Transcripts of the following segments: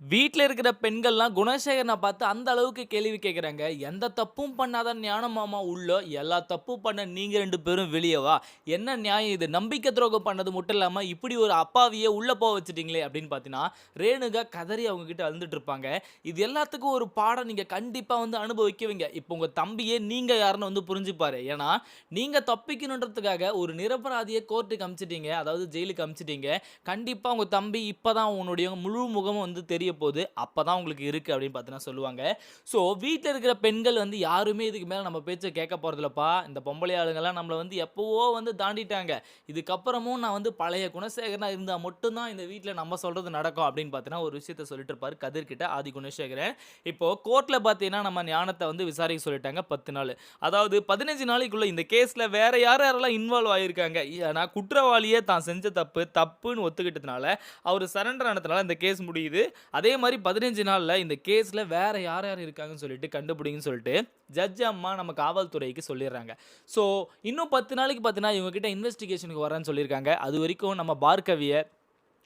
வீட்ல இருக்கிற பெண்கள்லாம் குணசேகரன பார்த்து அந்த அளவுக்கு கேள்வி கேட்குறாங்க. எந்த தப்பும் பண்ணாத ஞான மாமா உள்ள, எல்லா தப்பும் பண்ண நீங்க 2 பேரும் வெளிய வா. என்ன நியாயம் இது? நம்பிக்கை துரோகம் பண்ணது மட்டும் இல்லாம, இப்படி ஒரு அப்பாவிய உள்ள வச்சுட்டீங்களே அப்படின்னு பார்த்தீங்கன்னா, ரேணுகா கதறி அவங்க கிட்ட அழுதுட்டு இருப்பாங்க. இது எல்லாத்துக்கும் ஒரு பாடம் நீங்க கண்டிப்பா வந்து அனுபவிக்குவீங்க. இப்போ உங்க தம்பியே நீங்க யாருன்னு வந்து புரிஞ்சுப்பாரு. ஏன்னா, நீங்க தப்பிக்கணுன்றதுக்காக ஒரு நிரபராதிய கோர்ட்டுக்கு அனுப்பிச்சிட்டீங்க. அதாவது ஜெயிலுக்கு அனுப்பிச்சிட்டீங்க. கண்டிப்பா உங்க தம்பி இப்பதான் உன்னுடைய முழு முகமும் வந்து தெரிய போகுது. அப்பதான் உங்களுக்கு இருக்கு அப்படின்னு பார்த்தீங்கன்னா சொல்லுவாங்க. ஸோ வீட்ல இருக்கிற பெண்கள் வந்து யாருமே இதுக்கு மேல நம்ம பேச்ச கேட்க போறதில்லப்பா. இந்த பொம்பளை ஆளுங்கலாம் நம்மள வந்து எப்பவோ வந்து தாண்டிட்டாங்க. இதுக்கப்புறமும் நான் வந்து பழைய குணசேகரனா இருந்தா மட்டும் தான் இந்த வீட்ல நம்ம சொல்றது நடக்கும் அப்படின்னு பார்த்தீங்கன்னா ஒரு விஷயத்த சொல்லிட்டு இருப்பாரு கதிர் கிட்ட ஆதி குணசேகரன். இப்போ கோர்ட்ல பார்த்தீங்கன்னா நம்ம ஞானத்த வந்து விசாரிக்க சொல்லிட்டாங்க 10 நாளு. அதாவது 15 நாளைக்குள்ள இந்த கேஸ்ல வேற யாரெல்லாம் இன்வால்வ் ஆயிருக்காங்க. ஏன்னா குற்றவாளியே தான் செஞ்ச தப்புன்னு ஒத்துக்கிட்டதுனால அவரு சரண்டர் ஆனதுனால இந்த கேஸ் முடியுது. அதே மாரி 15 நாள்ல இந்த கேஸ்ல வேற யார் யார் இருக்காங்கன்னு சொல்லிட்டு கண்டுபிடிங்கன்னு சொல்லிட்டு ஜட்ஜ் அம்மா நம்ம காவல்துறைக்கு சொல்லிடுறாங்க. ஸோ இன்னும் 10 நாளைக்கு பார்த்தீங்கன்னா இவங்க கிட்ட இன்வெஸ்டிகேஷனுக்கு வரேன்னு சொல்லியிருக்காங்க. அதுவரைக்கும் நம்ம பார்கவிய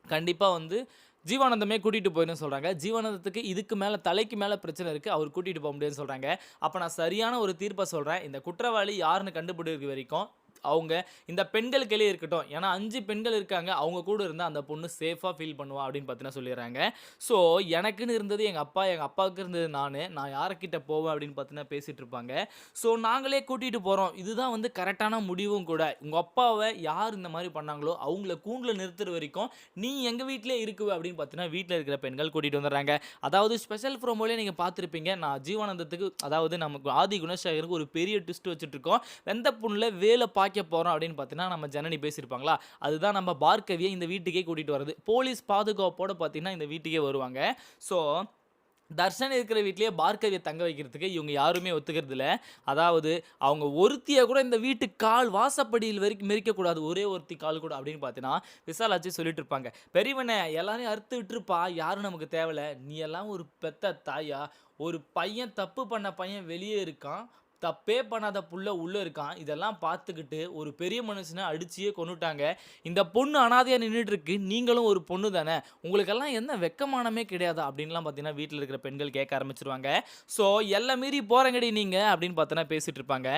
கண்டிப்பா வந்து ஜீவானந்தமே கூட்டிட்டு போயிடுன்னு சொல்றாங்க. ஜீவானந்தத்துக்கு இதுக்கு மேல தலைக்கு மேல பிரச்சனை இருக்கு. அவர் கூட்டிட்டு போ முடியாதுன்னு சொல்றாங்க. அப்ப நான் சரியான ஒரு தீர்ப்ப சொல்றேன். இந்த குற்றவாளி யாருன்னு கண்டுபிடிக்கிற வரைக்கும் அவங்க இந்த பெண்கள் கையிலே இருக்கட்டும். ஏன்னா 5 பெண்கள் இருக்காங்க. அவங்க கூட இருந்தா அந்த பொண்ணு சேஃபா ஃபீல் பண்ணுவா அப்படின்னு பார்த்தீங்கன்னா சொல்லிடுறாங்க. ஸோ எனக்குன்னு இருந்தது எங்க அப்பா, எங்க அப்பாவுக்கு இருந்தது நானு. நான் யார்கிட்ட போவேன் அப்படின்னு பார்த்தீங்கன்னா பேசிட்டு இருப்பாங்க. ஸோ நாங்களே கூட்டிட்டு போறோம். இதுதான் வந்து கரெக்ட்டான முடிவும் கூட. உங்க அப்பாவ யார் இந்த மாரி பண்ணாங்களோ அவங்கள கூண்டுல நிறுத்துற வரைக்கும் நீ எங்க வீட்லயே இருக்குவ அப்படின்னு பார்த்தீங்கன்னா வீட்ல இருக்கிற பெண்கள் கூட்டிட்டு வந்துடுறாங்க. அதாவது ஸ்பெஷல் ப்ரோமோலயே நீங்க பார்த்திருப்பீங்க. நான் ஜீவானந்தத்துக்கு அதாவது நமக்கு ஆதி குணசேகருக்கு ஒரு பெரிய ட்விஸ்ட் வச்சுட்டு இருக்கோம். வெந்த புண்ணுல வேல பாய்க்க போறோம் அப்படின்னு பார்த்தீங்கன்னா நம்ம ஜனனி பேசியிருப்பாங்களா? அதுதான் நம்ம பார்கவிய இந்த வீட்டுக்கே கூட்டிட்டு வர்றது. போலீஸ் பாதுகாப்போட பார்த்தீங்கன்னா இந்த வீட்டுக்கே வருவாங்க. ஸோ தர்ஷன் இருக்கிற வீட்லயே பார்கவிய தங்க வைக்கிறதுக்கு இவங்க யாருமே ஒத்துக்கிறது இல்ல. அதாவது அவங்க ஒருத்திய கூட இந்த வீட்டு கால் வாசப்படியில் வரைக்கும் மிதிக்கக்கூடாது. ஒரே ஒருத்தி கால் கூட அப்படின்னு பார்த்தீங்கன்னா, விசாலாட்சி சொல்லிட்டு இருப்பாங்க. பெரியவனே எல்லாரையும் அறுத்து விட்டுருப்பா. யாரும் நமக்கு தேவல்ல. நீ எல்லாம் ஒரு பெத்த தாயா? ஒரு பையன் தப்பு பண்ண பையன் வெளியே இருக்கான். தப்பே பண்ணாத புள்ள உள்ள இருக்கான். இதெல்லாம் பார்த்துக்கிட்டு ஒரு பெரிய மனுஷன அடிச்சியே கொன்னுட்டாங்க. இந்த பொண்ணு அனாதையா நின்னுட்டு இருக்கு. நீங்களும் ஒரு பொண்ணு தானே. உங்களுக்கெல்லாம் என்ன வெட்கமானமே கிடையாதா? அப்படின்லாம் பார்த்தீங்கன்னா, வீட்ல இருக்கிற பெண்கள் கேட்க ஆரம்பிச்சுருவாங்க. ஸோ எல்லை மீறி போறேங்கடி நீங்க அப்படின்னு பார்த்தீங்கன்னா பேசிட்டு இருப்பாங்க.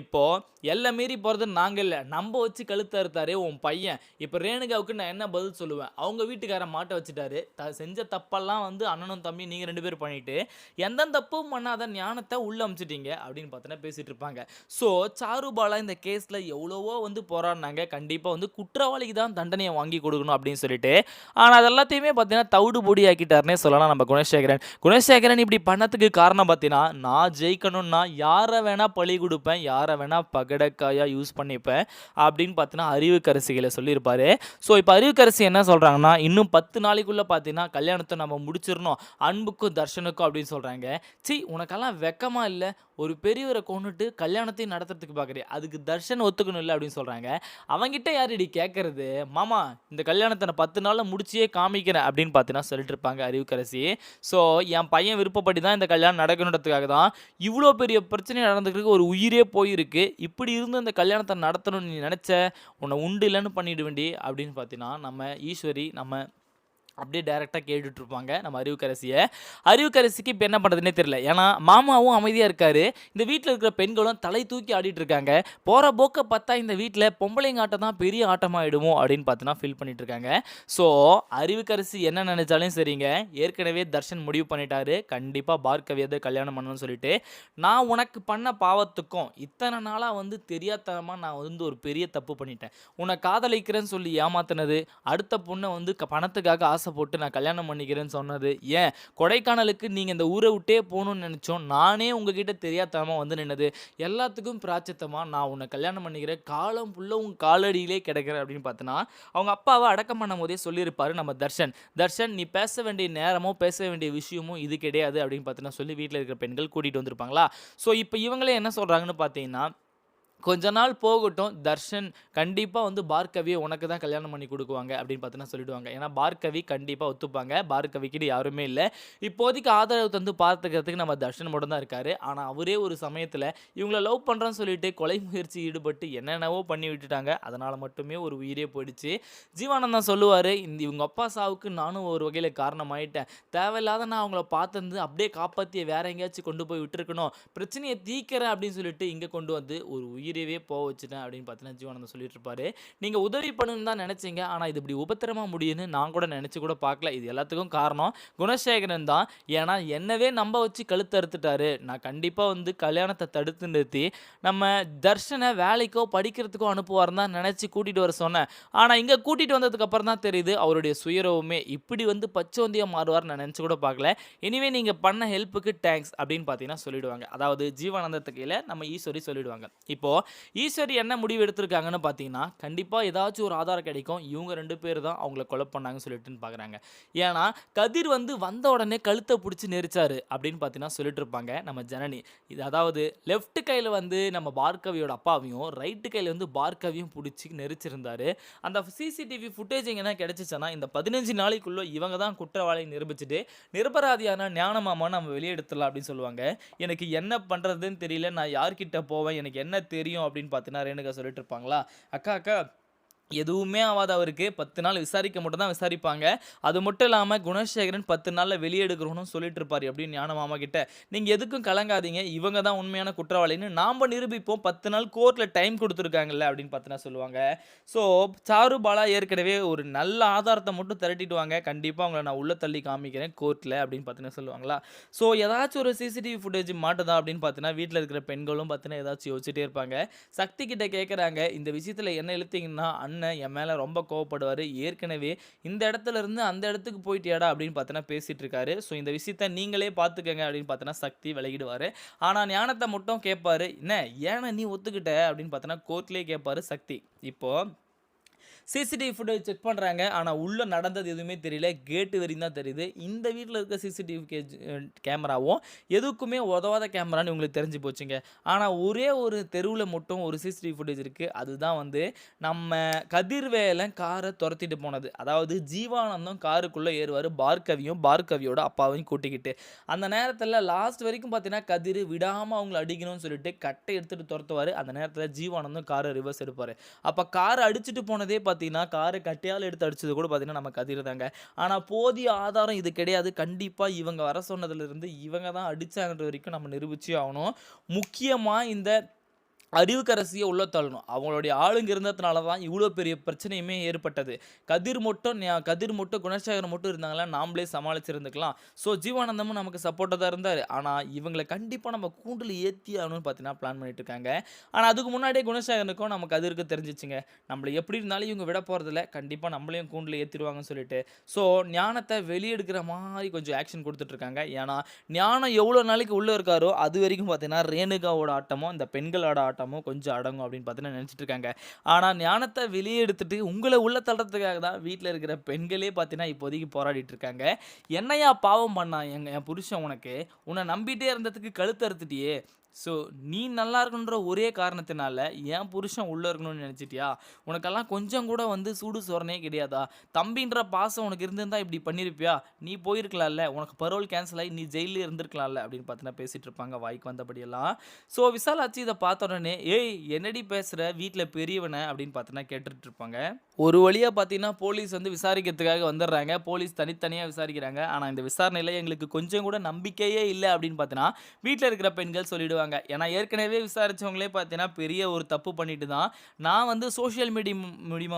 இப்போ எல்லை மீறி போறது நாங்க இல்ல. நம்ப வச்சு கழுத்த அறுத்தாரே உன் பையன். இப்ப ரேணுகாவுக்கு நான் என்ன பதில் சொல்லுவேன்? அவங்க வீட்டுக்காரன் மாட்ட வச்சுட்டாரு. செஞ்ச தப்பெல்லாம் வந்து அண்ணனும் தம்பியும் நீங்க 2 பேரும் பண்ணிட்டு, எந்த தப்பும் பண்ணாத ஞானத்த உள்ள அனுப்பிச்சுட்டீங்க அப்படின்னு பார்த்தீங்கன்னா பேசிட்டு இருப்பாங்க. ஸோ சாருபாலா இந்த கேஸ்ல எவ்வளவோ வந்து போராடினாங்க. கண்டிப்பா வந்து குற்றவாளிக்கு தான் தண்டனைய வாங்கி கொடுக்கணும் அப்படின்னு சொல்லிட்டு. ஆனா அது எல்லாத்தையுமே பார்த்தீங்கன்னா தவிடு பொடி ஆக்கிட்டாருன்னே சொல்லலாம் நம்ம குணசேகரன். குணசேகரன் இப்படி பண்ணதுக்கு காரணம் பார்த்தீங்கன்னா, நான் ஜெயிக்கணும்னா யார வேணா பலி குடுப்பேன். யார வேணா பகடைக்காயா யூஸ் பண்ணிப்பேன். அப்படின்னு பார்த்தீங்கன்னா அறிவுக்கரசிகள சொல்லியிருப்பாரு. ஸோ இப்ப அறிவுக்கரசி என்ன சொல்றாங்கன்னா, இன்னும் 10 நாளைக்குள்ள பார்த்தீங்கன்னா கல்யாணத்த நம்ம முடிச்சிரணும். அன்புக்கும் தர்ஷனுக்கும் அப்படின்னு சொல்றாங்க. ச்சீ உனக்கெல்லாம் வெட்கமா இல்ல? ஒரு பெரியவர கொன்னுட்டு கல்யாணத்தையும் நடத்துறதுக்கு பார்க்குறியா? அதுக்கு தர்ஷன் ஒத்துக்கணும் இல்ல அப்படின்னு சொல்றாங்க. அவன்கிட்ட யாருடி கேட்கறது? மாமா இந்த கல்யாணத்த நான் 10 நாள்ல முடிச்சியே காமிக்கிறேன் அப்படின்னு பார்த்தீங்கன்னா சொல்லிட்டு இருப்பாங்க அறிவுக்கரசி. ஸோ என் பையன் விருப்பப்படி தான் இந்த கல்யாணம் நடக்கணுன்றதுக்காக தான் இவ்வளோ பெரிய பிரச்சனை நடந்துக்கிறதுக்கு ஒரு உயிரே போயிருக்கு. இப்படி இருந்தும் இந்த கல்யாணத்த நடத்தணும்னு நீ நெனச்ச, உன்ன உண்டு இல்லன்னு பண்ணிடுவேன்டி அப்படின்னு பார்த்தீங்கன்னா, நம்ம ஈஸ்வரி அப்படியே டைரக்ட்டா கேட்டுட்டு இருப்பாங்க நம்ம அறிவுக்கரசிய. அறிவுக்கரசிக்கு இப்ப என்ன பண்றதுன்னே தெரியல. ஏன்னா மாமாவும் அமைதியா இருக்காரு. இந்த வீட்ல இருக்கிற பெண்களும் தலை தூக்கி ஆடிட்டு இருக்காங்க. போற போக்க பார்த்தா இந்த வீட்ல பொம்பளைங்க ஆட்டம் தான் பெரிய ஆட்டமாயிடுமோ அப்படின்னு பார்த்தீங்கன்னா ஃபீல் பண்ணிட்டு இருக்காங்க. ஸோ அறிவுக்கரசி என்ன நினைச்சாலும் சரிங்க, ஏற்கனவே தர்ஷன் முடிவு பண்ணிட்டாரு. கண்டிப்பா பார்கவிய தான் கல்யாணம் பண்ணணும்னு சொல்லிட்டு. நான் உனக்கு பண்ண பாவத்துக்கும் இத்தன நாளா வந்து தெரியாத்தனமா நான் வந்து ஒரு பெரிய தப்பு பண்ணிட்டேன். உன்னை காதலிக்கிறேன்னு சொல்லி ஏமாத்துனது, அடுத்த பொண்ண வந்து பணத்துக்காக ஆசைப்பட்டு நான் கல்யாணம் பண்ணிக்கிறேன்னு சொன்னது, ஏன் கொடைக்கானலுக்கு நீங்க இந்த ஊரை விட்டே போகணும்னு நினைச்சோம். நானே உங்ககிட்ட தெரியாத்தனமா வந்து நின்னது. எல்லாத்துக்கும் பிராயச்சித்தமா நான் உன்னை கல்யாணம் பண்ணிக்கிறேன். காலம் ஃபுல்லா உன் காலடியிலே கிடக்கிறேன் அப்படின்னு பார்த்தன்னா, அவங்க அப்பாவ அடக்கம் பண்ணும்போதே சொல்லியிருப்பாரு நம்ம தர்ஷன். தர்ஷன் நீ பேச வேண்டிய நேரமோ, பேச வேண்டிய விஷயமோ இது கிடையாது அப்படின்னு பார்த்தீங்கன்னா சொல்லி வீட்ல இருக்கிற பெண்கள் கூட்டிட்டு வந்திருப்பாங்களா? ஸோ இப்ப இவங்களே என்ன சொல்றாங்கன்னு பார்த்தீங்கன்னா கொஞ்ச நாள் போகட்டும். தர்ஷன் கண்டிப்பா வந்து பார்கவிய உனக்கு தான் கல்யாணம் பண்ணி குடுக்குவாங்க அப்படின்னு பார்த்தீங்கன்னா சொல்லிடுவாங்க. ஏன்னா பார்கவி கண்டிப்பா ஒத்துப்பாங்க. பார்கவிக்குன்னு யாருமே இல்ல. இப்போதைக்கு ஆதரவு தந்து பார்த்துக்கிறதுக்கு நம்ம தர்ஷன் மட்டும் தான் இருக்காரு. ஆனா அவரே ஒரு சமயத்துல இவங்கள லவ் பண்றேன்னு சொல்லிட்டு கொலை முயற்சி ஈடுபட்டு என்னென்னவோ பண்ணி விட்டுட்டாங்க. அதனால மட்டுமே ஒரு உயிரே போயிடுச்சு. ஜீவானந்தம் சொல்லுவாரு, இவங்க அப்பா சாவுக்கு நானும் ஒரு வகையில காரணமாயிட்டேன். தேவையில்லாத நான் அவங்கள பார்த்தது அப்படியே காப்பாத்தி வேற எங்கேயாச்சும் கொண்டு போய் விட்டுருக்கணும். பிரச்சனைய தீர்க்கிறேன் அப்படின்னு சொல்லிட்டு இங்க கொண்டு வந்து ஒரு உயிரவே போக வச்சுட்டேன் அப்படின்னு பார்த்தீங்கன்னா ஜீவானந்தம் சொல்லிட்டு இருப்பாரு. நீங்க உதவி பண்ணணும்னு தான் நினைச்சீங்க. ஆனா இது இப்படி உபத்திரமா முடியும்னு நான் கூட நினைச்சு கூட பார்க்கல. இது எல்லாத்துக்கும் காரணம் குணசேகரன் தான். ஏன்னா என்னவே நம்ப வச்சு கழுத்து அறுத்துட்டாரு. நான் கண்டிப்பா வந்து கல்யாணத்த தடுத்து நிறுத்தி நம்ம தர்ஷன வேலைக்கோ படிக்கிறதுக்கோ அனுப்புவாருன்னு தான் நினைச்சு கூட்டிட்டு வர சொன்னேன். ஆனா இங்க கூட்டிட்டு வந்ததுக்கு அப்புறம் தான் தெரியுது அவருடைய சுயரவுமே இப்படி வந்து பச்சோந்தியா மாறுவார்ன்னு நான் நினைச்சு கூட பார்க்கல. எனிவே நீங்க பண்ண ஹெல்ப்புக்கு தேங்க்ஸ் அப்படின்னு பார்த்தீங்கன்னா சொல்லிடுவாங்க. அதாவது ஜீவானந்தத்துக்கு கீழ நம்ம ஈஸ்வரி சொல்லிடுவாங்க. இப்போ ஈஸ்வரி என்ன முடிவு எடுத்திருக்காங்கன்னு பார்த்தீங்கன்னா, கண்டிப்பா ஏதாச்சும் ஒரு ஆதாரம் கிடைக்கும். இவங்க 2 பேர் தான் அவங்கள கொலை பண்ணாங்கன்னு சொல்லிட்டுன்னு பார்க்குறாங்க. ஏன்னா, கதிர் வந்து வந்த உடனே கழுத்த புடிச்சு நெரிச்சாரு அப்படின்னு பார்த்தீங்கன்னா சொல்லிட்டு இருப்பாங்க நம்ம ஜனனி. இது அதாவது லெஃப்ட் கையில வந்து நம்ம பார்கவியோட அப்பாவையும், ரைட் கையில வந்து பார்கவியும் புடிச்சு நெரிச்சிருந்தாரு. அந்த சிசிடிவி ஃபுட்டேஜ் எங்கனா கிடைச்சுச்சுன்னா, இந்த 15 நாளைக்குள்ள இவங்க தான் குற்றவாளின்னு நிரூபிச்சுட்டு, நிரபராதியான ஞானமாமா நம்ம வெளிய எடுத்துடலாம் அப்படின்னு சொல்லுவாங்க. எனக்கு என்ன பண்றதுன்னு தெரியல. நான் யார்கிட்ட போவேன்? எனக்கு என்ன தெரியும்? அப்படின்னு பார்த்தீங்கன்னா, ரேணுகா சொல்லிட்டு இருப்பாங்களா, "அக்கா, அக்கா எதுவுமே ஆவாது அவருக்கு. 10 நாள் விசாரிக்க மட்டும் தான் விசாரிப்பாங்க. அது மட்டும் இல்லாம குணசேகரன் 10 நாள்ல வெளிய எடுக்கணும்னு சொல்லிட்டு இருப்பாரு." அப்படின்னு ஞான மாமா கிட்ட. "நீங்க எதுக்கும் கலங்காதீங்க. இவங்க தான் உண்மையான குற்றவாளின்னு நாம நிரூபிப்போம். 10 நாள் கோர்ட்ல டைம் குடுத்துருக்காங்கல்ல." அப்படின்னு பார்த்தீங்கன்னா சொல்லுவாங்க. ஸோ சாரு, பாலா ஏற்கனவே ஒரு நல்ல ஆதாரத்த மட்டும் திரட்டிட்டு வாங்க. கண்டிப்பா உங்கள நான் உள்ள தள்ளி காமிக்கிறேன் கோர்ட்ல அப்படின்னு பார்த்தீங்கன்னா சொல்லுவாங்களா. ஸோ ஏதாச்சும் ஒரு சிசிடிவி ஃபுட்டேஜ் மாட்டுதா அப்படின்னு பார்த்தீங்கன்னா, வீட்ல இருக்கிற பெண்களும் பார்த்தீங்கன்னா ஏதாச்சும் யோசிச்சுட்டே இருப்பாங்க. சக்தி கிட்ட கேட்கறாங்க, "இந்த விஷயத்துல என்ன இழுத்தீங்கன்னா அண்ணன் என் மேல ரொம்ப கோவப்படுவாரு. ஏற்கனவே இந்த இடத்துல இருந்து அந்த இடத்துக்கு போயிட்டியாடா அப்படின்னு பார்த்தீங்கன்னா பேசிட்டு இருக்காரு. ஸோ இந்த விஷயத்த நீங்களே பார்த்துக்கங்க அப்படின்னு பார்த்தீங்கன்னா சக்தி விலகிடுவாரு. ஆனா ஞானத்த மட்டும் கேட்பாரு. என்ன ஏன்னா நீ ஒத்துக்கிட்ட அப்படின்னு பார்த்தீங்கன்னா கோர்ட்லயே கேட்பாரு சக்தி. இப்போ சிசிடிவி ஃபுட்டேஜ் செக் பண்றாங்க. ஆனா, உள்ள நடந்தது எதுவுமே தெரியல. கேட் வரையும் தான் தெரியுது. இந்த வீட்ல இருக்க சிசிடிவி கேமராவும் எதுக்குமே உதவாத கேமரான்னு இவங்களுக்கு தெரிஞ்சு போச்சுங்க. ஆனா, ஒரே ஒரு தெருவுல மட்டும் ஒரு சிசிடிவி ஃபுட்டேஜ் இருக்கு. அதுதான் வந்து நம்ம கதிர்வேலன் கார தொரத்திட்டு போனது. அதாவது ஜீவானந்தம் காருக்குள்ள ஏறுவாரு. பார்கவியும், பார்கவியோட அப்பாவையும் கூட்டிக்கிட்டு. அந்த நேரத்துல லாஸ்ட் வரைக்கும் பார்த்தீங்கன்னா, கதிர் விடாம அவங்கள அடிக்கணும்னு சொல்லிட்டு கட்டை எடுத்துட்டு தொரத்துவாரு. அந்த நேரத்துல ஜீவானந்தம் கார ரிவர்ஸ் எடுப்பாரு. அப்ப கார அடிச்சுட்டு போனதே பார்த்தீங்கன்னா, கார கட்டையால எடுத்து அடிச்சது கூட பார்த்தீங்கன்னா, நம்ம கதிர் தாங்க. ஆனா போதிய ஆதாரம் இது கிடையாது. கண்டிப்பா இவங்க வர சொன்னதிலிருந்து இவங்க தான் அடிச்சாங்கன்ற வரைக்கும் நம்ம நிரூபிச்சே ஆகணும். முக்கியமா இந்த அறிவுக்கரசிய உள்ள தள்ளணும். அவங்களுடைய ஆளுங்க இருந்ததுனால தான் இவ்ளோ பெரிய பிரச்சனையுமே ஏற்பட்டது. கதிர் மட்டும் குணசேகரன் மட்டும் இருந்தாங்கன்னா, நாமளே சமாளிச்சிருந்துக்கலாம். ஸோ ஜீவானந்தமும் நமக்கு சப்போர்ட்டா தான் இருந்தாரு. ஆனா இவங்கள கண்டிப்பா நம்ம கூண்டுல ஏத்தி ஆகணும்னு பார்த்தீங்கன்னா, பிளான் பண்ணிட்டு இருக்காங்க. ஆனா அதுக்கு முன்னாடியே குணசேகரனுக்கும் நம்ம கதிருக்கும் தெரிஞ்சுச்சுங்க. நம்மள எப்படி இருந்தாலும் இவங்க விட போறதில்ல. கண்டிப்பா நம்மளையும் கூண்டுல ஏத்திருவாங்கன்னு சொல்லிட்டு. ஸோ ஞானத்த வெளிய எடுக்கிற மாரி கொஞ்சம் ஆக்ஷன் குடுத்துட்டு இருக்காங்க. ஏன்னா ஞானம் எவ்வளோ நாளைக்கு உள்ள இருக்காரோ, அதுவரைக்கும் பார்த்தீங்கன்னா, ரேணுகாவோட ஆட்டமும், இந்த பெண்களோட ஆட்டமும் கொஞ்சம் அடங்கும் அப்படின்னு பார்த்தீங்கன்னா நெனச்சுட்டு இருக்காங்க. ஆனா ஞானத்த வெளிய எடுத்துட்டு உங்கள உள்ள தள்றதுக்காக தான் வீட்ல இருக்கிற பெண்களே பார்த்தீங்கன்னா, இப்போதைக்கு போராடிட்டு இருக்காங்க. "என்னய்யா பாவம் பண்ணான் என் புருஷன் உனக்கு? உன்ன நம்பிட்டே இருந்ததுக்கு கழுத்த அறுத்துட்டியே! ஸோ நீ நல்லா இருக்கணுன்ற ஒரே காரணத்தினால என் புருஷன் உள்ள இருக்கணும்னு நெனச்சிட்டியா? உனக்கெல்லாம் கொஞ்சம் கூட வந்து சூடு சொரணை கிடையாதா? தம்பின்ற பாசம் உனக்கு இருந்திருந்தா இப்படி பண்ணியிருப்பியா? நீ போயிருக்கலாம்ல. உனக்கு பரோல் கேன்சல் ஆயி நீ ஜெயில்ல இருந்திருக்கலாம்ல." அப்படின்னு பார்த்தீங்கன்னா பேசிட்டு இருப்பாங்க வாய்க்கு வந்தபடியெல்லாம். ஸோ விசாலாட்சி இத பார்த்த உடனே, "ஏய் என்னடி பேசுற? வீட்ல பெரியவன?" அப்படின்னு பார்த்தீங்கன்னா கேட்டுட்டு இருப்பாங்க. ஒரு வழியா பார்த்தீங்கன்னா, போலீஸ் வந்து விசாரிக்கிறதுக்காக வந்துடுறாங்க. போலீஸ் தனித்தனியா விசாரிக்கிறாங்க. ஆனா இந்த விசாரணையில எங்களுக்கு கொஞ்சம் கூட நம்பிக்கையே இல்ல அப்படின்னு பார்த்தீங்கன்னா, வீட்ல இருக்கிற பெண்கள் சொல்லிடுவாங்க. ஏன்னா ஏற்கனவே விசாரிச்சவங்களே பார்த்தீங்கன்னா, பெரிய ஒரு தப்பு பண்ணிட்டு தான் நான் வந்து சோசியல் மீடியா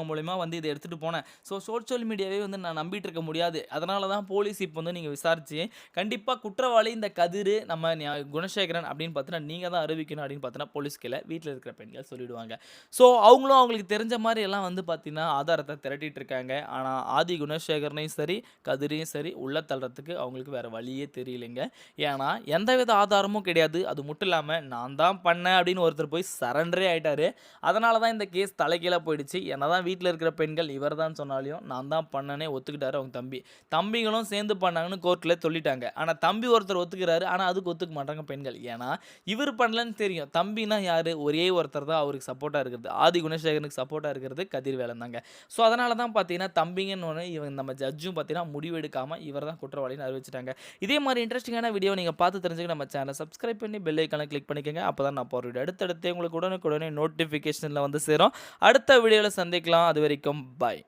மூலியமா வந்து இத எடுத்துட்டு போனேன். ஸோ சோசியல் மீடியாவே வந்து நான் நம்பிட்டு இருக்க முடியாது. அதனால தான் போலீஸ் இப்போ வந்து நீங்க விசாரிச்சு, கண்டிப்பா குற்றவாளி இந்த கதிரு, நம்ம குணசேகரன் அப்படின்னு பார்த்தீங்கன்னா, நீங்க தான் அறிவிக்கணும் அப்படின்னு பார்த்தீங்கன்னா, போலீஸ் கீழ வீட்ல இருக்கிற பெண்கள் சொல்லிடுவாங்க. ஸோ அவங்களும் அவங்களுக்கு தெரிஞ்ச மாரி எல்லாம் வந்து பார்த்தீங்கன்னா, ஆதாரத்த திரட்டிட்டு இருக்காங்க. ஆனா ஆதி குணசேகரனையும் சரி, கதிரையும் சரி உள்ள தள்றதுக்கு அவங்களுக்கு வேற வழியே தெரியலைங்க. ஏன்னா எந்தவித ஆதாரமும் கிடையாது. அது மட்டும் இல்லாம இல்லாம நான் தான் பண்ணேன் அப்படின்னு ஒருத்தர் போய் சரண்டரே ஆயிட்டாரு. அதனால தான் இந்த கேஸ் தலைகீழா போயிடுச்சு. என்னதான் வீட்ல இருக்கிற பெண்கள் இவர் தான் சொன்னாலும் நான் தான் பண்ணேன்னே ஒத்துக்கிட்டாரு அவங்க தம்பி. தம்பிங்களும் சேர்ந்து பண்ணாங்கன்னு கோர்ட்ல சொல்லிட்டாங்க. ஆனா தம்பி ஒருத்தர் ஒத்துக்கிறாரு. ஆனா அதுக்கு ஒத்துக்க மாட்டாங்க பெண்கள். ஏன்னா இவர் பண்ணலன்னு தெரியும். தம்பினா யாரு? ஒரே ஒருத்தர் தான் அவருக்கு சப்போர்ட்டா இருக்கிறது. ஆதி குணசேகரனுக்கு சப்போர்ட்டா இருக்கிறது கதிர்வேலன் தாங்க. ஸோ அதனால தான் பார்த்தீங்கன்னா, தம்பிங்கன்னு ஒண்ணு இவங்க நம்ம ஜட்ஜும் பார்த்தீங்கன்னா, முடிவு எடுக்காம இவர் தான் குற்றவாளின்னு அறிவிச்சுட்டாங்க. இதே மாரி இன்ட்ரஸ்டிங்கான வீடியோ நீங்க பார்த்து தெரிஞ்சுக்க நம்ம சேனலை சப்ஸ்கிரைப் பண்ணி பெல் ஐகானை கிளிக் பண்ணிக்கங்க. அப்பதான் நான் போடுற வீடியோ அடுத்தடுத்து உங்களுக்கு உடனுக்குடனே நோட்டிஃபிகேஷன்ல வந்து சேரும். அடுத்த வீடியோல சந்திக்கலாம். அதுவரைக்கும் பாய்.